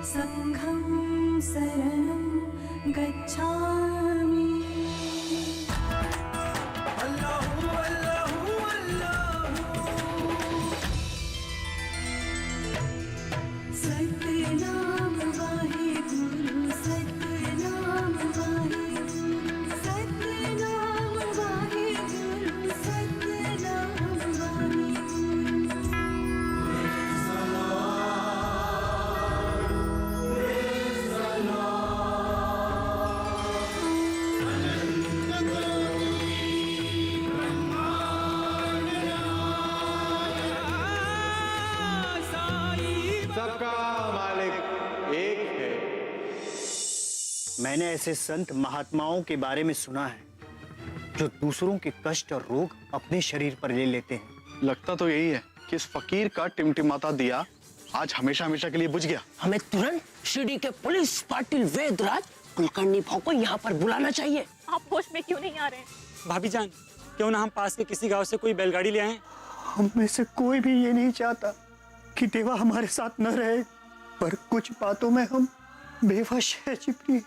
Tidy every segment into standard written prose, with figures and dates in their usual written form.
संघं शरणं गच्छामि। सतनाम वाहेगुरु, सतनाम वाहेगुरु, सतनाम वाहेगुरु, सतनाम वाहेगुरु। सबका मालिक एक है। मैंने ऐसे संत महात्माओं के बारे में सुना है जो दूसरों के कष्ट और रोग अपने शरीर पर ले लेते हैं। लगता तो यही है कि इस फकीर का टिमटिमाता दिया आज हमेशा हमेशा के लिए बुझ गया। हमें तुरंत शिरडी के पुलिस पाटिल वेदराज कुलकर्णी भाव को यहाँ पर बुलाना चाहिए। आप होश में क्यों नहीं आ रहे? भाभी जान, क्यों ना हम पास के किसी गांव से कोई बैलगाड़ी ले आए? हम में से कोई भी ये नहीं चाहता कि देवा हमारे साथ न रहे, पर कुछ बातों में हम बेवश है चिपरी।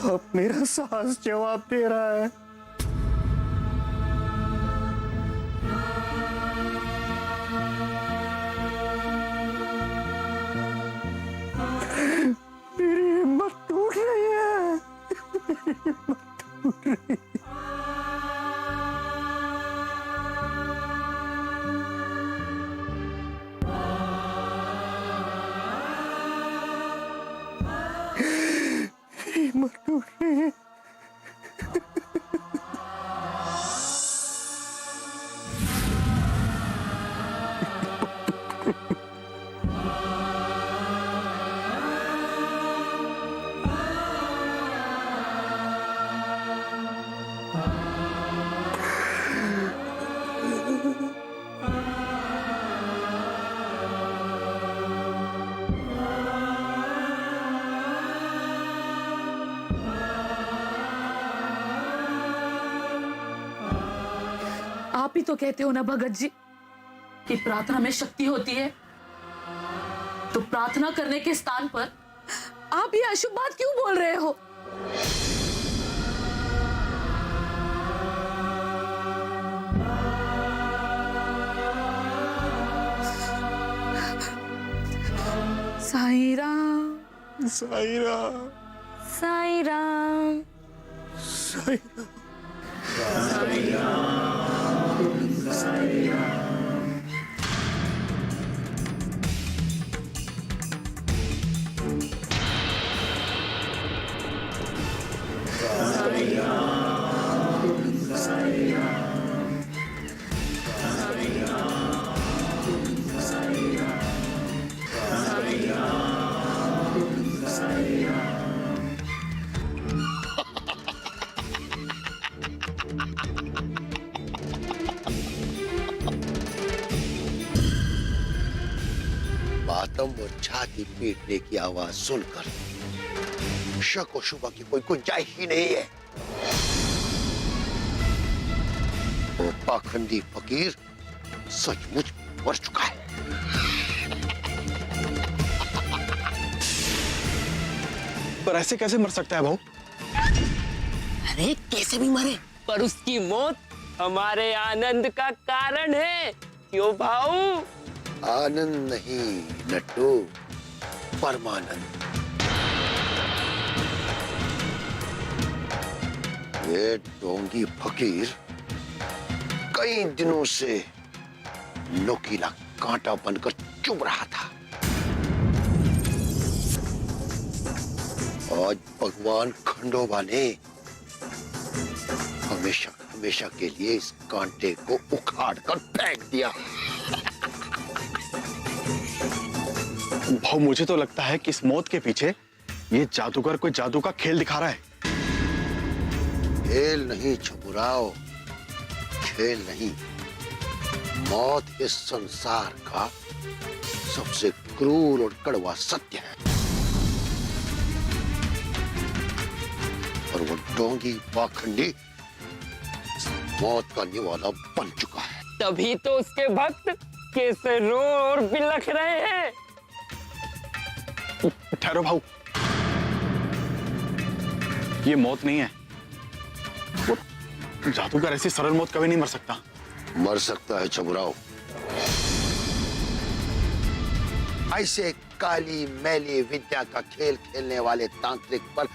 अब मेरा साहस जवाब दे रहा है। मेरी हिम्मत टूट रही है, मेरी हिम्मत टूट रही है। हिम्मत टूट रही है। आप ही तो कहते हो ना भगत जी कि प्रार्थना में शक्ति होती है, तो प्रार्थना करने के स्थान पर आप ये अशुभ बात क्यों बोल रहे हो? साईं राम, साईं राम, साईं राम, साईं राम। मातम और छाती पीटने की आवाज सुनकर शक और शुबा की कोई गुंजाइश ही नहीं है। वो पाखंडी फकीर सचमुच मर चुका है। पर ऐसे कैसे मर सकता है भाऊ? अरे कैसे भी मरे, पर उसकी मौत हमारे आनंद का कारण है। क्यों भाऊ? आनंद नहीं लट्टू, परमानंद। ये डोंगी फकीर कई दिनों से नोकीला कांटा बनकर चुभ रहा था। आज भगवान खंडोबा ने हमेशा हमेशा के लिए इस कांटे को उखाड़ कर फेंक दिया। भाऊ मुझे तो लगता है कि इस मौत के पीछे ये जादूगर कोई जादू का खेल दिखा रहा है। खेल नहीं छुपुराओ, खेल नहीं। मौत इस संसार का सबसे क्रूर और कड़वा सत्य है। और वो डोंगी पाखंडी मौत का निवाला बन चुका है। तभी तो उसके भक्त कैसे रो और बिलख रहे हैं। ठहरो भाऊ, ये मौत नहीं है। वो जादूगर ऐसी सरल मौत कभी नहीं मर सकता। मर सकता है छबुराव। ऐसे काली मैली विद्या का खेल खेलने वाले तांत्रिक पर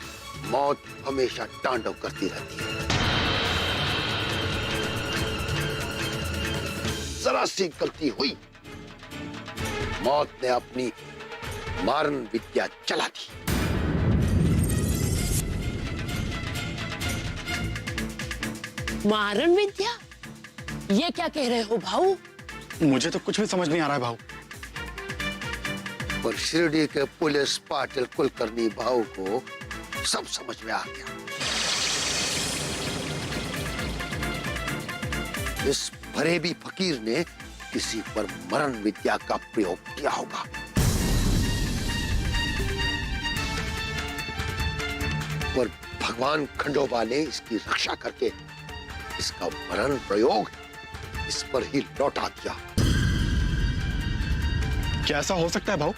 मौत हमेशा तांडव करती रहती है। जरा सी गलती हुई, मौत ने अपनी मारन विद्या चला दी। मारन विद्या? ये क्या कह रहे हो भाऊ? मुझे तो कुछ भी समझ नहीं आ रहा है भाऊ। पर शिरडी के पुलिस पाटिल कुलकर्णी भाऊ को सब समझ में आ गया। इस फरेबी फकीर ने किसी पर मरण विद्या का प्रयोग किया होगा। पर भगवान खंडोबा ने इसकी रक्षा करके इसका मरण प्रयोग इस पर ही लौटा दिया। क्या ऐसा हो सकता है भाऊ?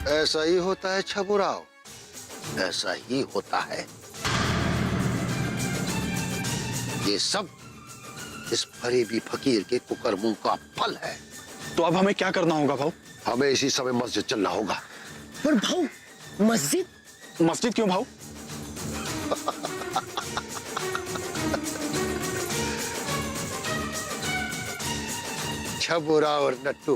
ऐसा ही होता है छबुराव, ऐसा ही होता है। ये सब इस फरेबी फकीर के कुकर्मों का फल है। तो अब हमें क्या करना होगा भाऊ? हमें इसी समय मस्जिद चलना होगा। पर भाऊ, मस्जिद? मस्जिद क्यों भाऊ? छबुराव और नट्टू,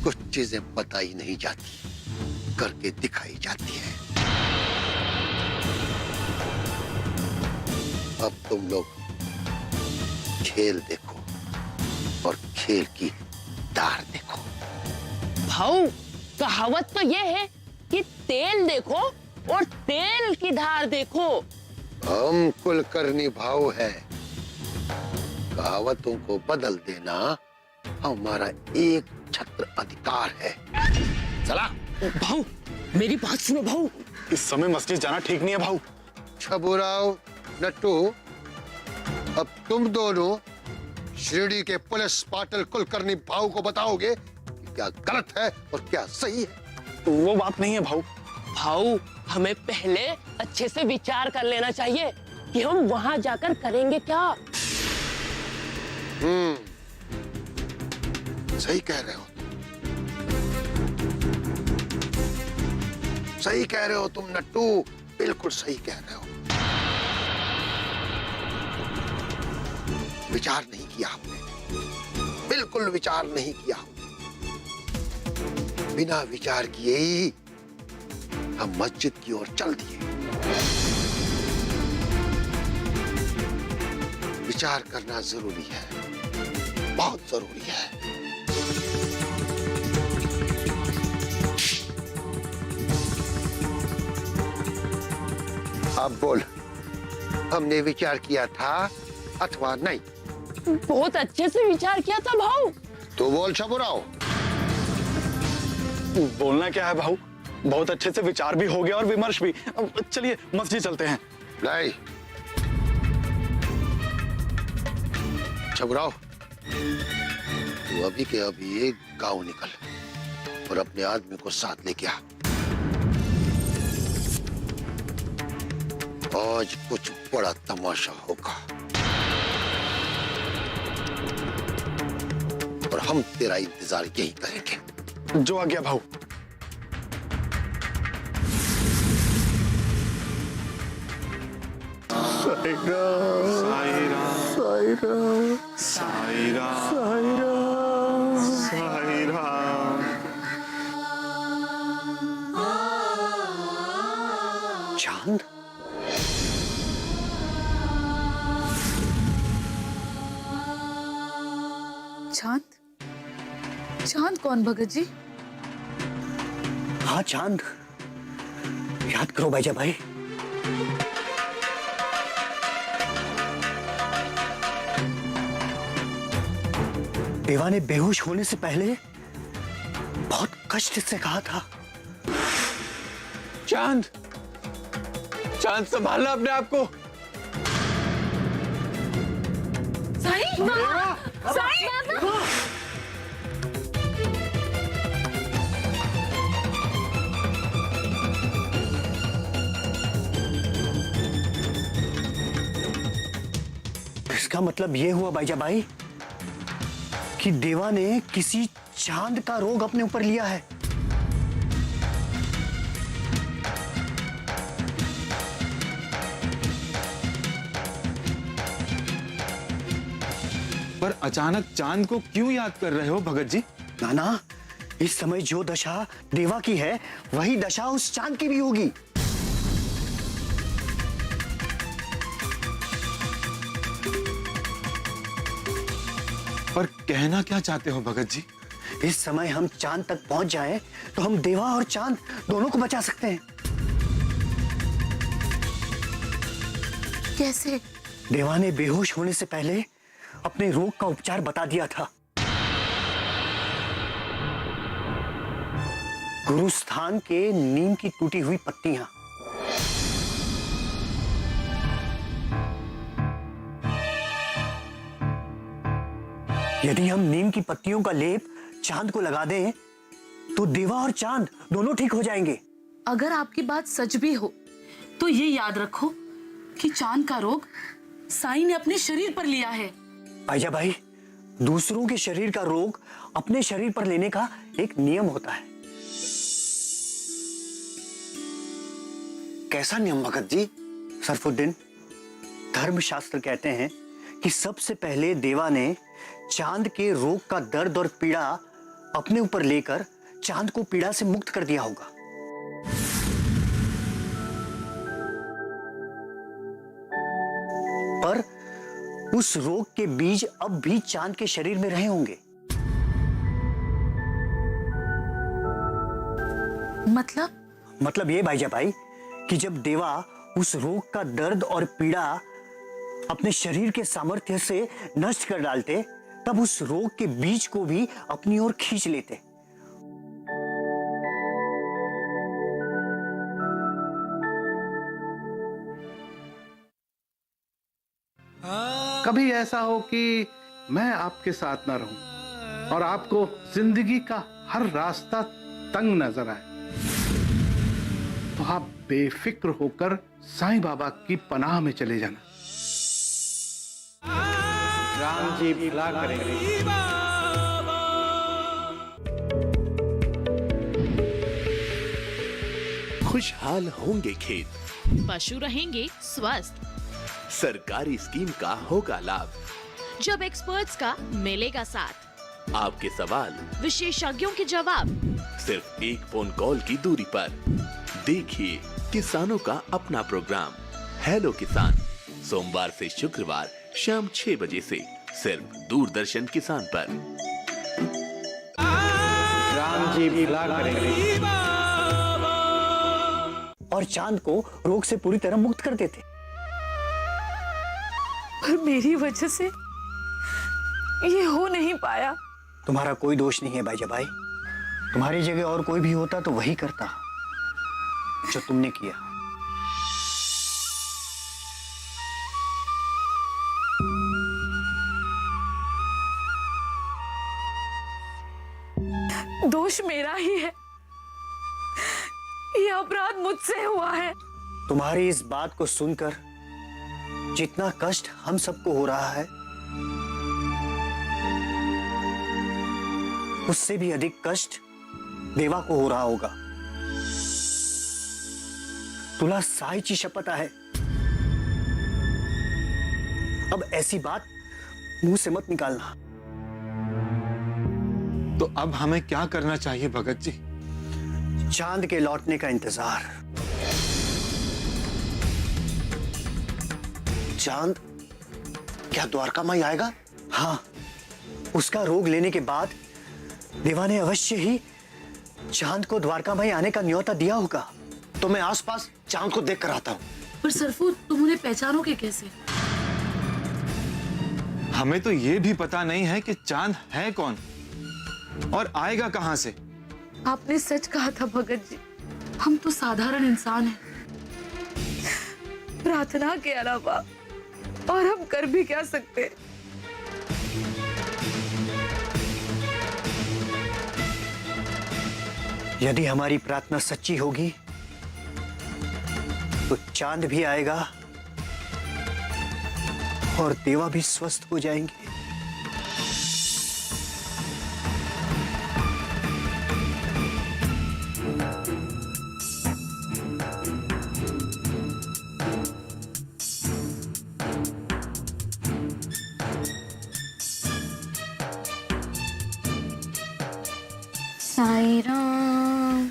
कुछ चीजें बताई नहीं जाती, करके दिखाई जाती है। अब तुम लोग खेल देखो और खेल की धार देखो। भाऊ, कहावत तो ये है कि तेल देखो और तेल की धार देखो। हम कुलकर्णी भाव है, कहावतों को बदल देना हमारा एक छत्र अधिकार है। चला भाऊ, मेरी बात सुनो भाऊ। इस समय मस्जिद जाना ठीक नहीं है भाऊ। छबुराव, नट्टू, अब तुम दोनों शिरडी के पुलिस पाटिल कुलकर्णी भाव को बताओगे कि क्या गलत है और क्या सही है। वो बात नहीं है भाऊ। भाऊ, हमें पहले अच्छे से विचार कर लेना चाहिए कि हम वहां जाकर करेंगे क्या। सही कह रहे हो, सही कह रहे हो तुम नट्टू, बिल्कुल सही कह रहे हो। विचार नहीं किया हमने, बिल्कुल विचार नहीं किया। बिना विचार किए ही हम मस्जिद की ओर चल दिए। विचार करना जरूरी है, बहुत जरूरी है। अब बोल, हमने विचार किया था अथवा नहीं? बहुत अच्छे से विचार किया था भाऊ। तो बोल छबुराव। बोलना क्या है भाऊ, बहुत अच्छे से विचार भी हो गया और विमर्श भी। अब चलिए मस्जिद चलते हैं। नहीं छबुराव, तू अभी के अभी एक गांव निकल और अपने आदमी को साथ लेके आ। आज कुछ बड़ा तमाशा होगा और हम तेरा इंतजार यही करेंगे। जो आ गया भाऊ। चांद? चांद? चांद कौन भगत जी? हाँ चांद, याद करो बैजा भाई। देवा ने बेहोश होने से पहले बहुत कष्ट से कहा था, चांद, चांद संभालना अपने आप को। साईं, साईं, इसका मतलब ये हुआ भाई कि देवा ने किसी चांद का रोग अपने ऊपर लिया है। पर अचानक चांद को क्यों याद कर रहे हो भगत जी? नाना, इस समय जो दशा देवा की है वही दशा उस चांद की भी होगी। पर कहना क्या चाहते हो भगत जी? इस समय हम चांद तक पहुंच जाएं तो हम देवा और चांद दोनों को बचा सकते हैं। कैसे? देवा ने बेहोश होने से पहले अपने रोग का उपचार बता दिया था। गुरुस्थान के नीम की टूटी हुई पत्तियां। यदि हम नीम की पत्तियों का लेप चांद को लगा दें तो देवा और चांद दोनों ठीक हो जाएंगे। अगर आपकी बात सच भी हो तो ये याद रखो कि चांद का रोग साईं ने अपने शरीर पर लिया है। भाई, दूसरों के शरीर का रोग अपने शरीर पर लेने का एक नियम होता है। कैसा नियम भगत जी? सरफुद्दीन, धर्मशास्त्र कहते हैं कि सबसे पहले देवा ने चांद के रोग का दर्द और पीड़ा अपने ऊपर लेकर चांद को पीड़ा से मुक्त कर दिया होगा। पर उस रोग के बीज अब भी चांद के शरीर में रहे होंगे। मतलब ये भाई कि जब देवा उस रोग का दर्द और पीड़ा अपने शरीर के सामर्थ्य से नष्ट कर डालते, तब उस रोग के बीज को भी अपनी ओर खींच लेते। कभी ऐसा हो कि मैं आपके साथ ना रहूं और आपको जिंदगी का हर रास्ता तंग नजर आए, तो आप बेफिक्र होकर साईं बाबा की पनाह में चले जाना। राम जी भला करेंगे। खुशहाल होंगे खेत, पशु रहेंगे स्वस्थ, सरकारी स्कीम का होगा लाभ, जब एक्सपर्ट्स का मिलेगा साथ, आपके सवाल विशेषज्ञों के जवाब, सिर्फ एक फोन कॉल की दूरी पर। देखिए किसानों का अपना प्रोग्राम हेलो किसान, सोमवार से शुक्रवार शाम 6 बजे से सिर्फ दूरदर्शन किसान पर। राम जी भला करेंगे। और चांद को रोग से पूरी तरह मुक्त कर देते। पर मेरी वजह से ये हो नहीं पाया। तुम्हारा कोई दोष नहीं है भाई। तुम्हारी जगह और कोई भी होता तो वही करता जो तुमने किया। दोष मेरा ही है, ये अपराध मुझसे हुआ है। तुम्हारी इस बात को सुनकर जितना कष्ट हम सबको हो रहा है, उससे भी अधिक कष्ट देवा को हो रहा होगा। तुला साईची शपथ है, अब ऐसी बात मुंह से मत निकालना। तो अब हमें क्या करना चाहिए भगत जी? चांद के लौटने का इंतजार। चांद क्या द्वारका माई आएगा? हाँ, उसका रोग लेने के बाद देवा ने अवश्य ही चांद को द्वारका माई आने का न्योता दिया होगा। तो मैं आसपास चांद को देख कर आता हूँ। पर सरफू, तुम उन्हें पहचानोगे कैसे? हमें तो ये भी पता नहीं है कि चांद है कौन और आएगा कहां से। आपने सच कहा था भगत जी, हम तो साधारण इंसान हैं। प्रार्थना के अलावा और हम कर भी क्या सकते। यदि हमारी प्रार्थना सच्ची होगी तो चांद भी आएगा और देवा भी स्वस्थ हो जाएंगे। साई राम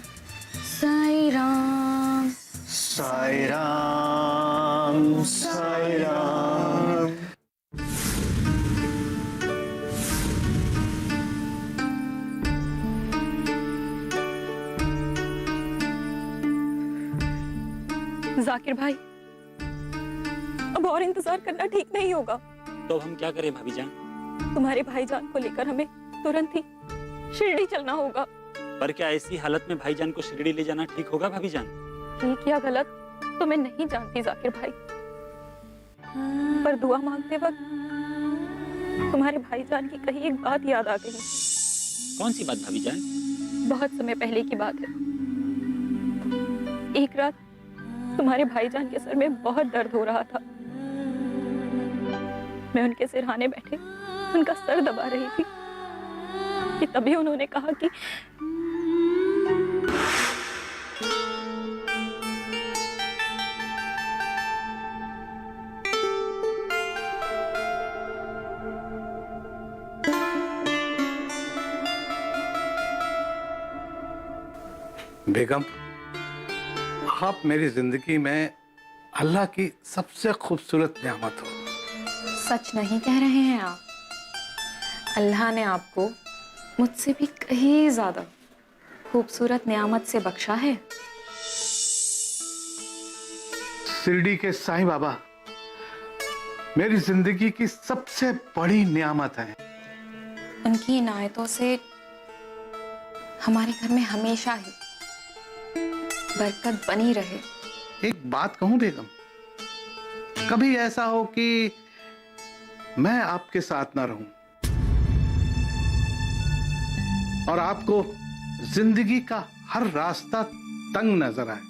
साई राम साई राम साई राम। जाकिर भाई, अब और इंतजार करना ठीक नहीं होगा। तो अब हम क्या करें भाभी जान? तुम्हारे भाईजान को लेकर हमें तुरंत ही शिरडी चलना होगा। पर क्या ऐसी हालत में भाईजान को शिरडी ले जाना ठीक होगा भाभी जान? ठीक या गलत तो मैं नहीं जानती जाकिर भाई, पर दुआ मांगते वक्त तुम्हारे भाईजान की कही एक बात याद आ गई। कौन सी बात भाभी जान? बहुत समय पहले की बात है। एक रात तुम्हारे भाईजान के सर में बहुत दर्द हो रहा था। मैं उनके सिरहाने बैठे उनका सर दबा रही थी कि तभी उन्होंने कहा कि बेगम, आप मेरी जिंदगी में अल्लाह की सबसे खूबसूरत नेमत हो। सच नहीं कह रहे हैं आप। अल्लाह ने आपको मुझसे भी कहीं ज्यादा खूबसूरत नियामत से बख्शा है। शिरडी के साईं बाबा मेरी जिंदगी की सबसे बड़ी नियामत है। उनकी इनायतों से हमारे घर में हमेशा ही बरकत बनी रहे। एक बात कहूं बेगम, कभी ऐसा हो कि मैं आपके साथ ना रहूं और आपको जिंदगी का हर रास्ता तंग नजर आए,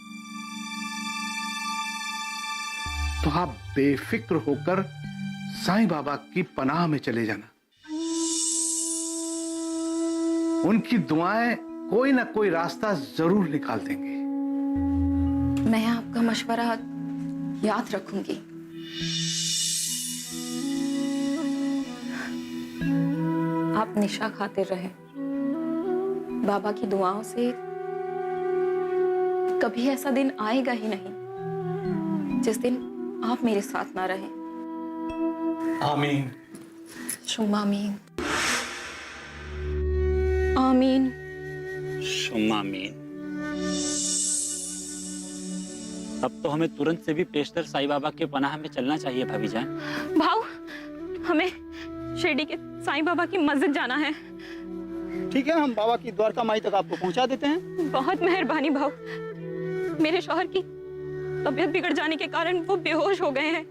तो आप बेफिक्र होकर साईं बाबा की पनाह में चले जाना। उनकी दुआएं कोई ना कोई रास्ता जरूर निकाल देंगे। मैं आपका मशवरा याद रखूंगी। आप निशा खातिर रहे। बाबा की दुआओं से कभी ऐसा दिन आएगा ही नहीं जिस दिन आप मेरे साथ ना रहे। आमीन। शुम्मा आमीन। आमीन। शुम्मा आमीन। अब तो हमें तुरंत से भी पेशतर साईं बाबा के पनाह में चलना चाहिए भाभी जान। भाऊ, हमें शिरडी के साईं बाबा की मस्जिद जाना है। ठीक है, हम बाबा की द्वारका माई तक आपको पहुंचा देते हैं। बहुत मेहरबानी भाऊ। मेरे शौहर की तबीयत बिगड़ जाने के कारण वो बेहोश हो गए हैं।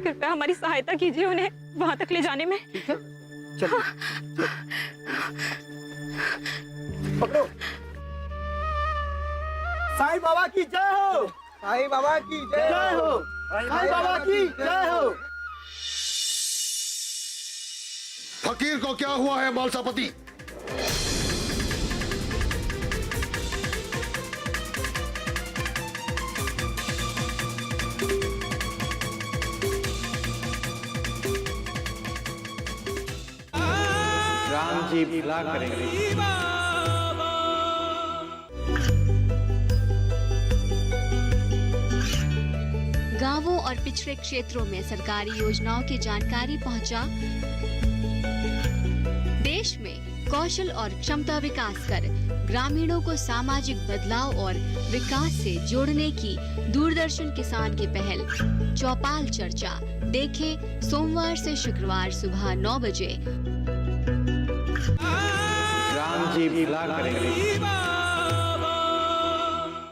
कृपया हमारी सहायता कीजिए उन्हें वहां तक ले जाने में। ठीक है, चलो। पकड़ो। साईं बाबा की जय हो। साईं बाबा की जय हो। साईं बाबा की जय हो। फकीर को क्या हुआ है मालसापति? राम जी भला करेंगे। गांवों और पिछड़े क्षेत्रों में सरकारी योजनाओं की जानकारी पहुंचा। देश में कौशल और क्षमता विकास कर ग्रामीणों को सामाजिक बदलाव और विकास से जोड़ने की दूरदर्शन किसान की पहल चौपाल चर्चा देखें सोमवार से शुक्रवार सुबह 9 बजे। राम जी भला करेंगे।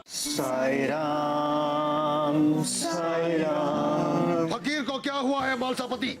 साईं राम साईं राम। हुआ है मालसापति?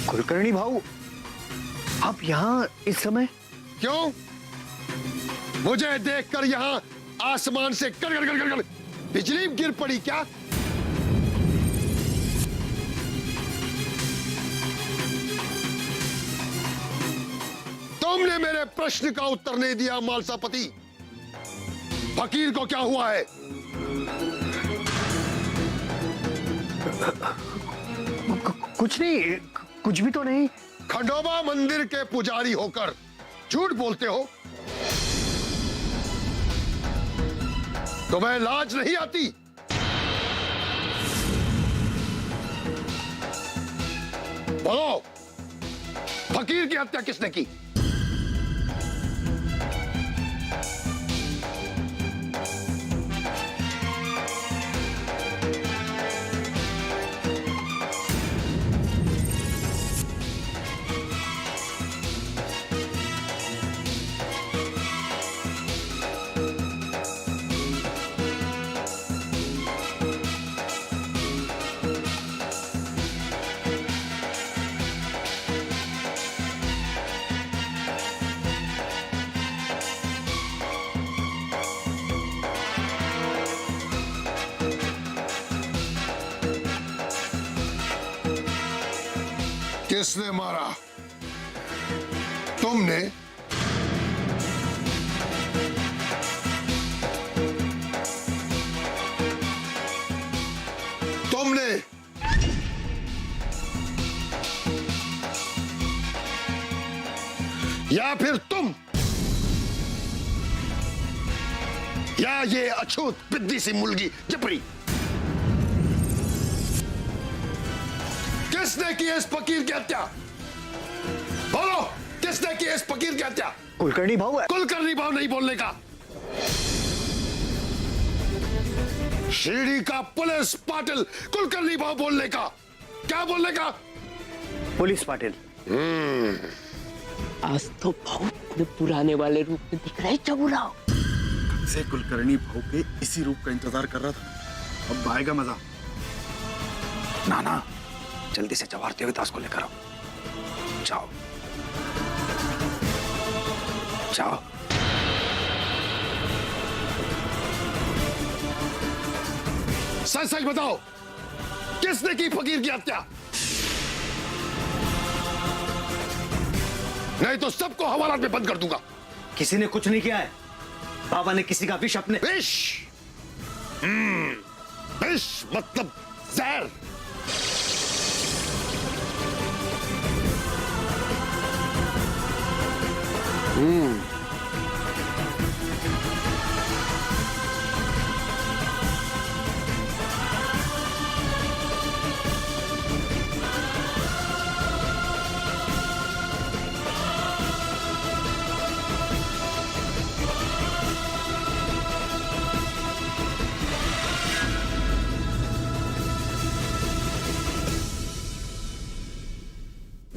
कुलकर्णी भाऊ, आप यहाँ इस समय? क्यों? मुझे देखकर यहाँ आसमान से गड़ बिजली गिर पड़ी क्या? तुमने मेरे प्रश्न का उत्तर नहीं दिया मालसापति। फकीर को क्या हुआ है? कुछ नहीं, कुछ भी तो नहीं। खंडोबा मंदिर के पुजारी होकर झूठ बोलते हो? तुम्हें लाज नहीं आती? बोलो, फकीर की हत्या किसने की? किसने मारा? तुमने? तुमने? या फिर तुम? या ये अछूत पिद्दी सी मुर्गी जपरी? किसने की इस फकीर की हत्या? बोलो, किसने की इस फकीर की हत्या? कुलकर्णी भाऊ। कुलकर्णी भाव नहीं बोलने का। शिरडी का पुलिस पाटिल कुलकर्णी भाव बोलने का। क्या बोलने का? पुलिस पाटिल। आज तो भाऊ अपने पुराने वाले रूप में दिख रहे चबुलाओ। से कुलकर्णी भाव के इसी रूप का इंतजार कर रहा था। अब आएगा मजा। नाना, जल्दी से जवाहर देवदास को लेकर आओ। जाओ जाओ। सच सच बताओ, किसने की फकीर की हत्या? नहीं तो सबको हवालात में बंद कर दूंगा। किसी ने कुछ नहीं किया है। बाबा ने किसी का विष अपने। विष? विष मतलब जहर।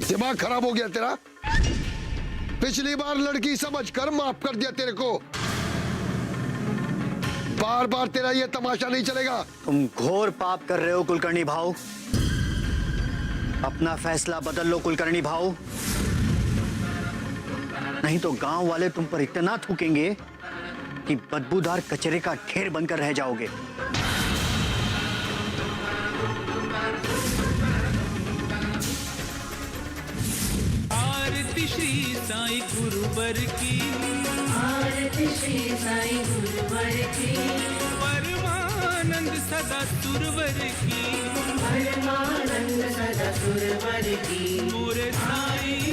दिमाग खराब हो गया तेरा? पिछली बार लड़की समझकर माफ कर दिया तेरे को। बार बार तेरा ये तमाशा नहीं चलेगा। तुम घोर पाप कर रहे हो कुलकर्णी भाऊ। अपना फैसला बदल लो कुलकर्णी भाऊ, नहीं तो गांव वाले तुम पर इतना थूकेंगे कि बदबूदार कचरे का ढेर बनकर रह जाओगे। आरती श्री साईं गुरुवर की, आरती श्री साईं गुरुवर की, परमानंद सदा सुरवर की। परमानंद सदा सुरवर की मोरे साईं